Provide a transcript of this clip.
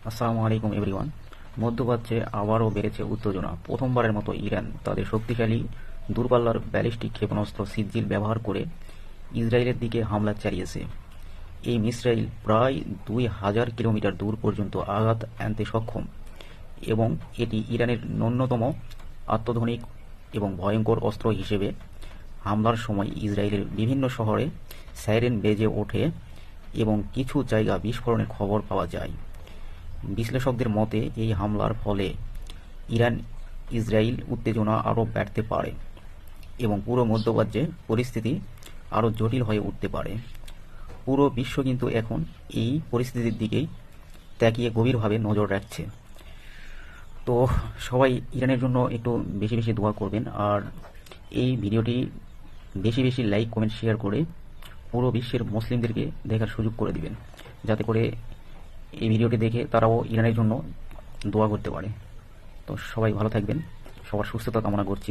আসসালামু আলাইকুম এভরিওয়ান। মধ্যপ্রাচ্যে আবারও বেড়েছে উত্তেজনা। প্রথমবারের মতো ইরান তাদের শক্তিশালী দূরপাল্লার ব্যালিস্টিক ক্ষেপণাস্ত্র সিজিল ব্যবহার করে ইসরায়েলের দিকে হামলা চালিয়েছে। এই মিসাইল প্রায় ২,০০০ কিলোমিটার দূর পর্যন্ত আঘাত আনতে সক্ষম এবং এটি ইরানের ন্যূনতম অত্যাধুনিক এবং ভয়ঙ্কর অস্ত্র হিসেবে হামলার সময় ইসরায়েলের বিভিন্ন শহরে সাইরেন বেজে ওঠে এবং কিছু জায়গা বিস্ফোরণের খবর পাওয়া যায়। বিশ্লেষকদের মতে এই হামলার ফলে ইরান ইসরায়েল উত্তেজনা আরও বাড়তে পারে এবং পুরো মধ্যপ্রাচ্যে পরিস্থিতি আরও জটিল হয়ে উঠতে পারে। পুরো বিশ্ব কিন্তু এখন এই পরিস্থিতির দিকেই তাকিয়ে গভীরভাবে নজর রাখছে। তো সবাই ইরানের জন্য একটু বেশি বেশি দোয়া করবেন, আর এই ভিডিওটি বেশি বেশি লাইক কমেন্ট শেয়ার করে পুরো বিশ্বের মুসলিমদেরকে দেখার সুযোগ করে দিবেন, যাতে করে এই ভিডিওটি দেখে তারাও ইরানের জন্য দোয়া করতে পারে। তো সবাই ভালো থাকবেন, সবার সুস্থতা কামনা করছি।